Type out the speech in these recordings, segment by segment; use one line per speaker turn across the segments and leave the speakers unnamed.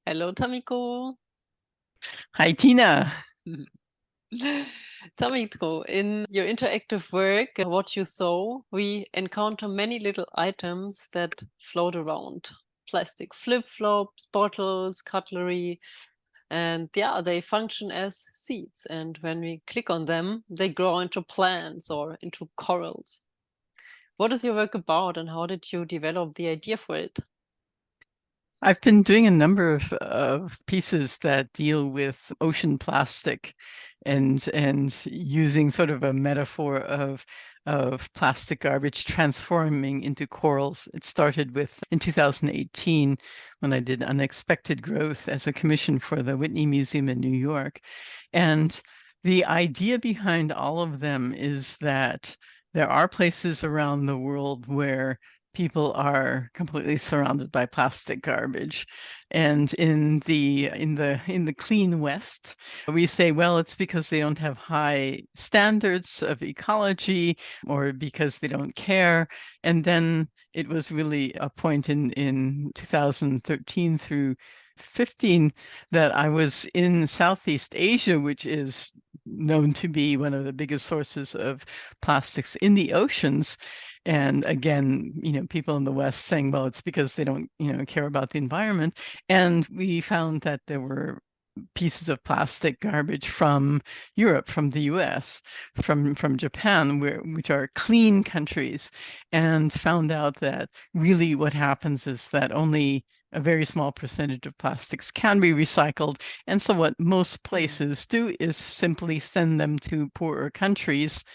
Hello, Tamiko.
Hi, Tina.
Tamiko, in your interactive work, What You Sow, we encounter many little items that float around. Plastic flip-flops, bottles, cutlery, and yeah, they function as seeds. And when we click on them, they grow into plants or into corals. What is your work about, and how did you develop the idea for it?
I've been doing a number of pieces that deal with ocean plastic and using sort of a metaphor of plastic garbage transforming into corals. It started with in 2018 when I did Unexpected Growth as a commission for the Whitney Museum in New York. And the idea behind all of them is that there are places around the world where people are completely surrounded by plastic garbage. And in the clean West, we say, well, it's because they don't have high standards of ecology or because they don't care. And then it was really a point in 2013 through 15 that I was in Southeast Asia, which is known to be one of the biggest sources of plastics in the oceans. And again, people in the West saying, well, it's because they don't, care about the environment. And we found that there were pieces of plastic garbage from Europe, from the US, from Japan, which are clean countries, and found out that really what happens is that only a very small percentage of plastics can be recycled. And so what most
Hmm.
places do is simply send them to poorer countries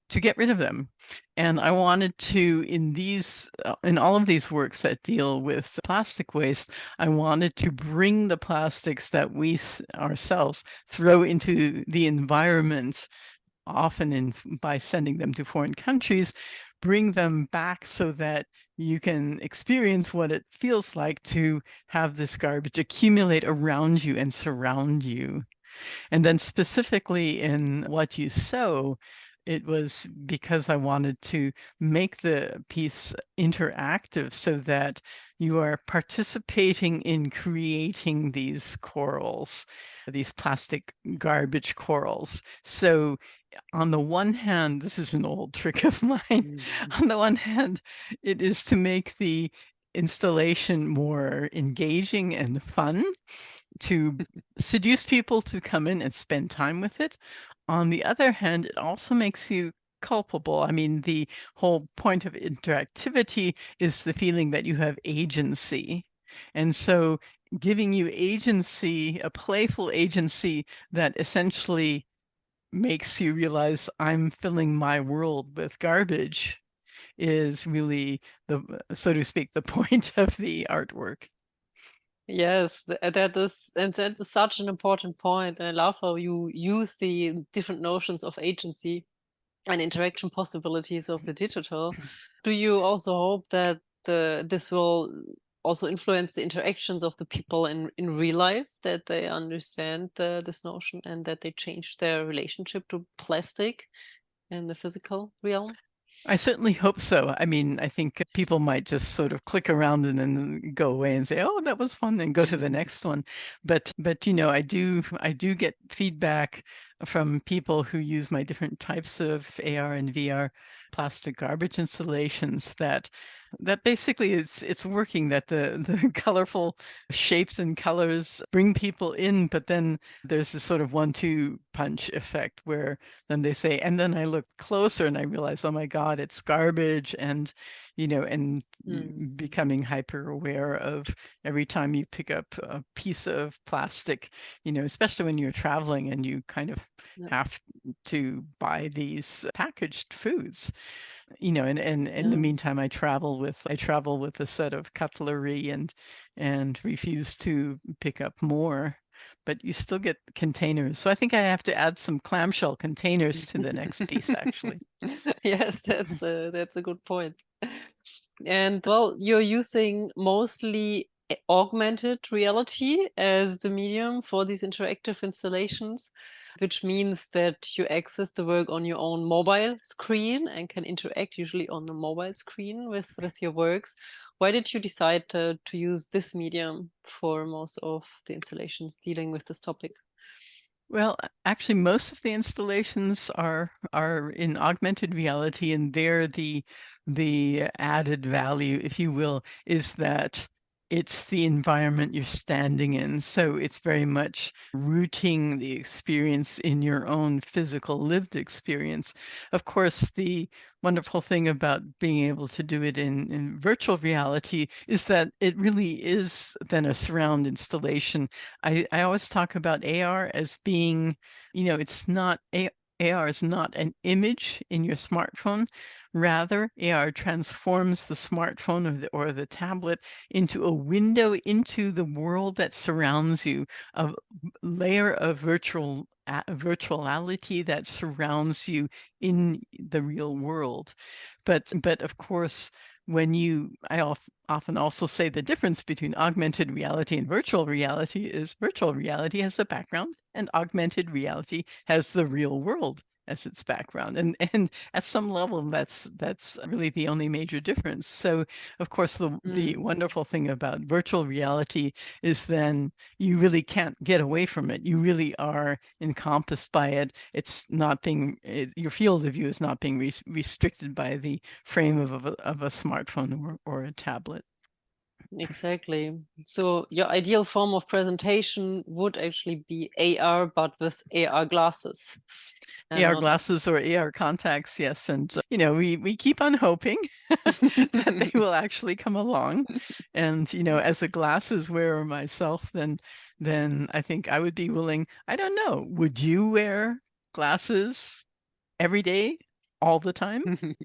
to get rid of them. And I wanted to, in all of these works that deal with plastic waste, I wanted to bring the plastics that we ourselves throw into the environment, often by sending them to foreign countries, bring them back so that you can experience what it feels like to have this garbage accumulate around you and surround you. And then specifically in What You Sow, it was because I wanted to make the piece interactive so that you are participating in creating these corals, these plastic garbage corals. So on the one hand, this is an old trick of mine. On the one hand, it is to make the installation more engaging and fun, to seduce people to come in and spend time with it. On the other hand, it also makes you culpable. I mean, the whole point of interactivity is the feeling that you have agency. And so giving you agency, a playful agency that essentially makes you realize I'm filling my world with garbage is really so to speak, the point of the artwork.
Yes, that is such an important point, and I love how you use the different notions of agency and interaction possibilities of the digital. Do you also hope that this will also influence the interactions of the people in real life, that they understand this notion and that they change their relationship to plastic in the physical realm?
I certainly hope so. I mean, I think people might just sort of click around and then go away and say, "Oh, that was fun," and go to the next one. But I do get feedback from people who use my different types of AR and VR plastic garbage installations that basically it's working, that the colorful shapes and colors bring people in, but then there's this sort of 1-2 punch effect where then they say, and then I look closer and I realize, oh my God, it's garbage. And
Mm.
becoming hyper aware of every time you pick up a piece of plastic, especially when you're traveling and you kind of
Yeah.
have to buy these packaged foods. And in the
Yeah.
meantime, I travel with a set of cutlery and refuse to pick up more. But you still get containers. So I think I have to add some clamshell containers to the next piece, actually.
Yes, that's a good point. And well, you're using mostly augmented reality as the medium for these interactive installations, which means that you access the work on your own mobile screen and can interact usually on the mobile screen with your works. Why did you decide to use this medium for most of the installations dealing with this topic?
Well, actually, most of the installations are in augmented reality, and there the added value, if you will, is that it's the environment you're standing in. So it's very much rooting the experience in your own physical lived experience. Of course, the wonderful thing about being able to do it in virtual reality is that it really is then a surround installation. I always talk about AR as being, it's not AR is not an image in your smartphone. Rather, AR transforms the smartphone or the tablet into a window into the world that surrounds you, a layer of virtuality that surrounds you in the real world. But of course, I often also say the difference between augmented reality and virtual reality is virtual reality has a background and augmented reality has the real world as its background. And at some level, that's really the only major difference. So, of course, the wonderful thing about virtual reality is then you really can't get away from it. You really are encompassed by it. It's not being, your field of view is not being restricted by the frame of a smartphone or a tablet.
Exactly. So your ideal form of presentation would actually be AR, but with AR glasses. And
AR
not
glasses or AR contacts, yes. And, we keep on hoping that they will actually come along. And, as a glasses wearer myself, then I think I would be willing. I don't know. Would you wear glasses every day, all the time?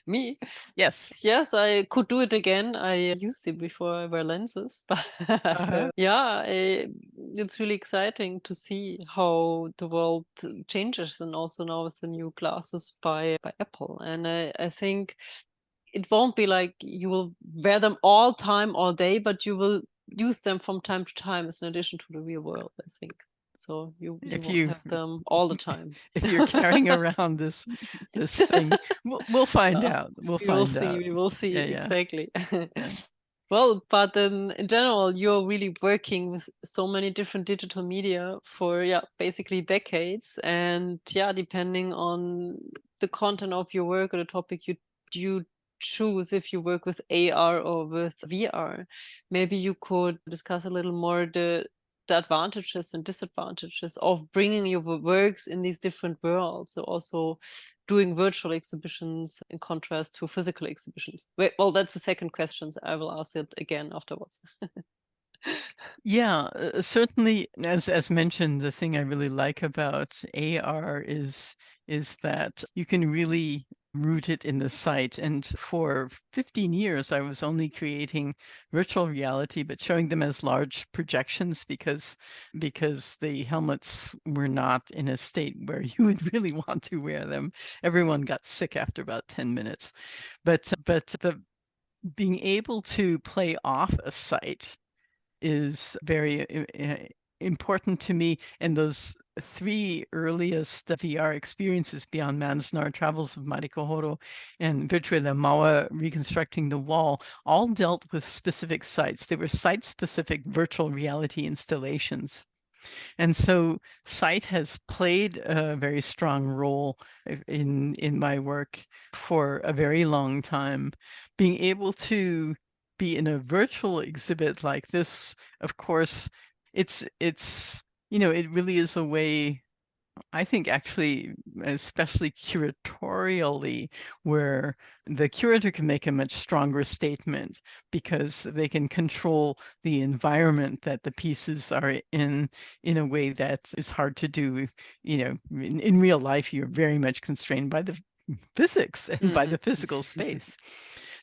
Me?
Yes.
Yes, I could do it again. I used it before I wear lenses, but
Uh-huh.
yeah, it's really exciting to see how the world changes, and also now with the new glasses by Apple. And I think it won't be like you will wear them all time, all day, but you will use them from time to time as an addition to the real world, I think. So you
If
won't
you
have them all the time.
if you're carrying around this thing, we'll find
Yeah,
out. We'll
we will
find
see.
out.
We will see.
Yeah.
Exactly.
Yeah.
Well, but then in general, you're really working with so many different digital media for, yeah, basically decades. And yeah, depending on the content of your work or the topic you choose, if you work with AR or with VR, maybe you could discuss a little more the advantages and disadvantages of bringing your works in these different worlds. So also doing virtual exhibitions in contrast to physical exhibitions. Well, that's the second question. So I will ask it again afterwards.
Yeah, certainly, as mentioned, the thing I really like about AR is that you can really root it in the site. And for 15 years, I was only creating virtual reality, but showing them as large projections because the helmets were not in a state where you would really want to wear them. Everyone got sick after about 10 minutes. But the being able to play off a site is very important to me. And those three earliest VR experiences, Beyond Manzanar, Travels of Mariko Horo, and Virtuelle Mauer, Reconstructing the Wall, all dealt with specific sites. They were site-specific virtual reality installations. And so sight has played a very strong role in my work for a very long time. Being able to be in a virtual exhibit like this, of course, it really is a way, I think actually, especially curatorially, where the curator can make a much stronger statement because they can control the environment that the pieces are in a way that is hard to do. In real life, you're very much constrained by the physics and by the physical space.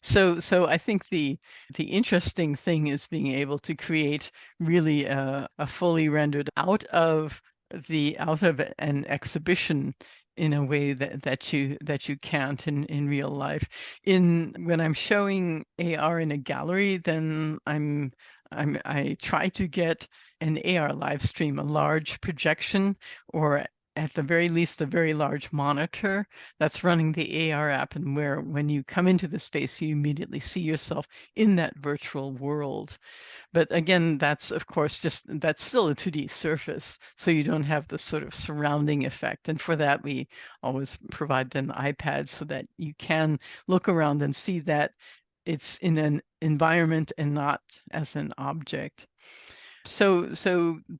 So I think the interesting thing is being able to create really a fully rendered out of an exhibition in a way that you can't in real life. When I'm showing AR in a gallery, then I try to get an AR live stream, a large projection, or at the very least, a very large monitor that's running the AR app, and where when you come into the space, you immediately see yourself in that virtual world. But again, that's of course that's still a 2D surface, so you don't have the sort of surrounding effect. And for that, we always provide an iPad so that you can look around and see that it's in an environment and not as an object. So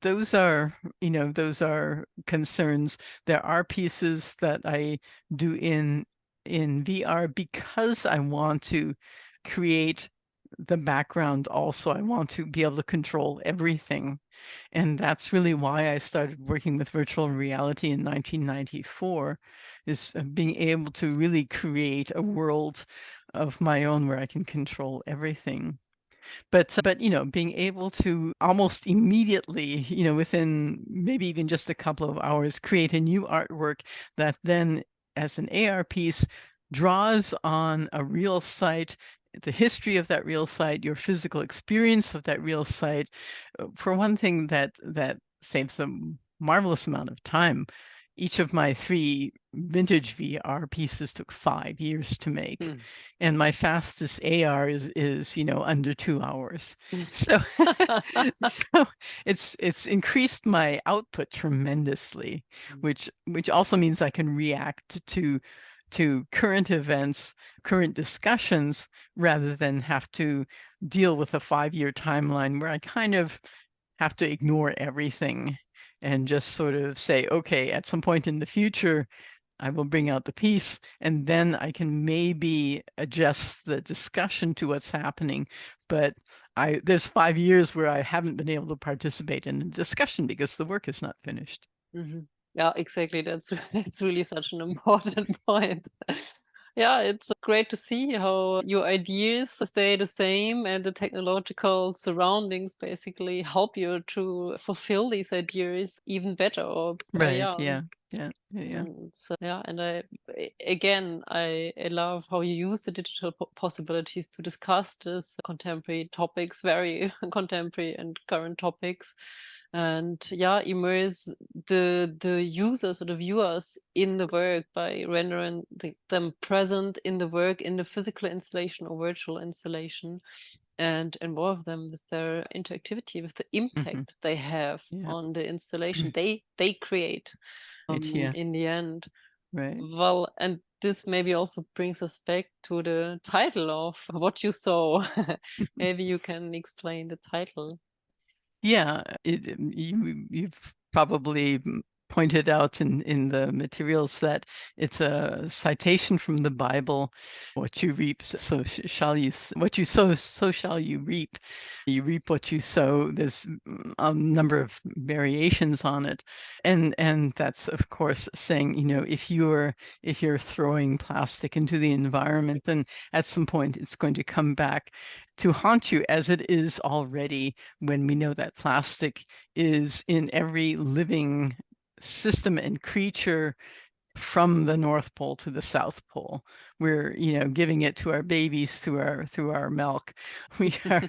those are, those are concerns. There are pieces that I do in VR because I want to create the background also. I want to be able to control everything. And that's really why I started working with virtual reality in 1994, is being able to really create a world of my own where I can control everything. But being able to almost immediately, within maybe even just a couple of hours, create a new artwork that then, as an AR piece, draws on a real site, the history of that real site, your physical experience of that real site. For one thing, that saves a marvelous amount of time. Each of my 3 vintage VR pieces took 5 years to make. And my fastest AR is under 2 hours. So so it's increased my output tremendously, which also means I can react to current events, current discussions, rather than have to deal with a 5-year timeline where I kind of have to ignore everything and just sort of say, okay, at some point in the future, I will bring out the piece, and then I can maybe adjust the discussion to what's happening. But there's 5 years where I haven't been able to participate in the discussion because the work is not finished.
Yeah, exactly. That's really such an important point. Yeah, it's great to see how your ideas stay the same and the technological surroundings basically help you to fulfill these ideas even better. Or
Right.
yeah.
Yeah.
And I love how you use the digital possibilities to discuss this contemporary topics, very contemporary and current topics, and immerse the users or the viewers in the work by rendering them present in the work, in the physical installation or virtual installation, and involve them with their interactivity, with the impact they have on the installation they create in the end.
Right.
Well, and this maybe also brings us back to the title of What You Sow. Maybe you can explain the title.
Yeah, you've probably pointed out in the materials that it's a citation from the Bible. What you reap, so shall you. What you sow, so shall you reap. You reap what you sow. There's a number of variations on it, and that's of course saying, if you're throwing plastic into the environment, then at some point it's going to come back to haunt you, as it is already, when we know that plastic is in every living system and creature from the North Pole to the South Pole. We're, giving it to our babies through our milk. We are,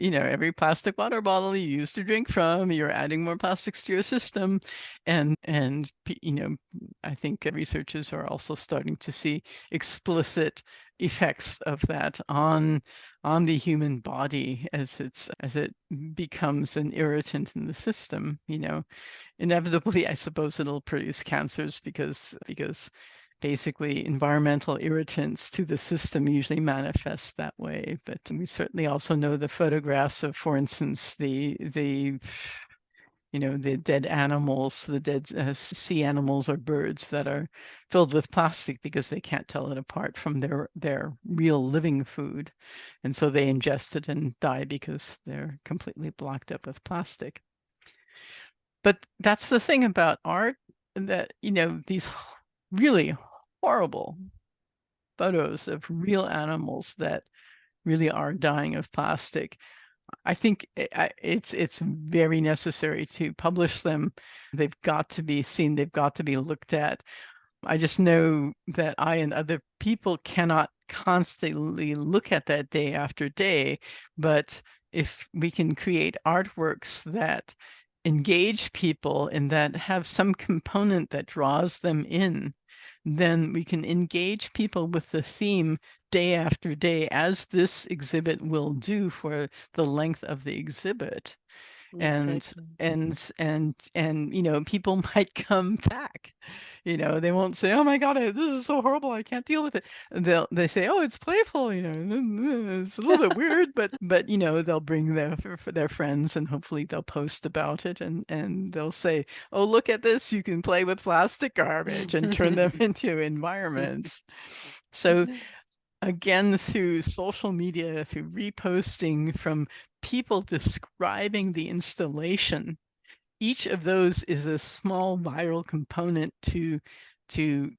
every plastic water bottle you used to drink from, you're adding more plastics to your system. And I think researchers are also starting to see explicit effects of that on the human body as it becomes an irritant in the system. Inevitably, I suppose it'll produce cancers because basically environmental irritants to the system usually manifest that way. But we certainly also know the photographs of, for instance, the dead animals, the dead sea animals or birds that are filled with plastic because they can't tell it apart from their real living food. And so they ingest it and die because they're completely blocked up with plastic. But that's the thing about art, that, these really horrible photos of real animals that really are dying of plastic. I think it's very necessary to publish them. They've got to be seen. They've got to be looked at. I just know that I and other people cannot constantly look at that day after day. But if we can create artworks that engage people and that have some component that draws them in, then we can engage people with the theme day after day, as this exhibit will do for the length of the exhibit.
Exactly.
And you know, people might come back. You know, they won't say, "Oh my God, this is so horrible. I can't deal with it." They say, "Oh, it's playful. You know, it's a little bit weird, but you know, they'll bring their friends, and hopefully they'll post about it, and they'll say, "Oh, look at this. You can play with plastic garbage and turn them into environments." So again, through social media, through reposting from people describing the installation, each of those is a small viral component to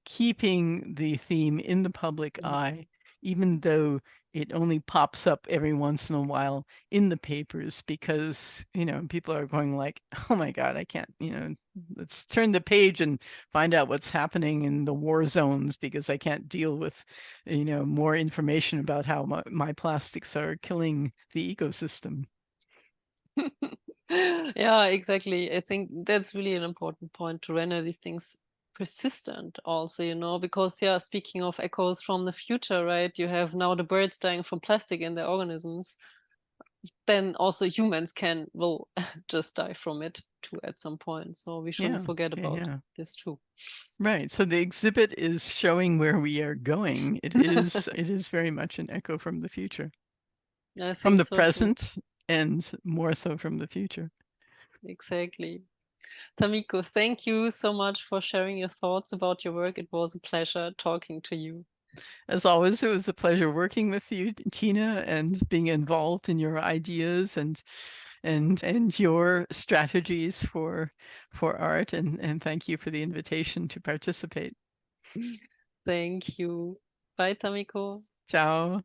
keeping the theme in the public eye, even though it only pops up every once in a while in the papers, because, you know, people are going like, "Oh my God, I can't, you know, let's turn the page and find out what's happening in the war zones, because I can't deal with, you know, more information about how my plastics are killing the ecosystem."
Yeah, exactly. I think that's really an important point, to render these things persistent also, you know, because yeah, speaking of echoes from the future, right? You have now the birds dying from plastic in their organisms. Then also humans will just die from it too at some point. So we shouldn't
Yeah,
forget
yeah,
about
yeah.
this too.
Right. So the exhibit is showing where we are going. It is very much an echo from the future,
I
from
think
the
so too.
present, and more so from the future.
Exactly. Tamiko, thank you so much for sharing your thoughts about your work. It was a pleasure talking to you.
As always, it was a pleasure working with you, Tina, and being involved in your ideas and your strategies for art. And thank you for the invitation to participate.
Thank you. Bye, Tamiko.
Ciao.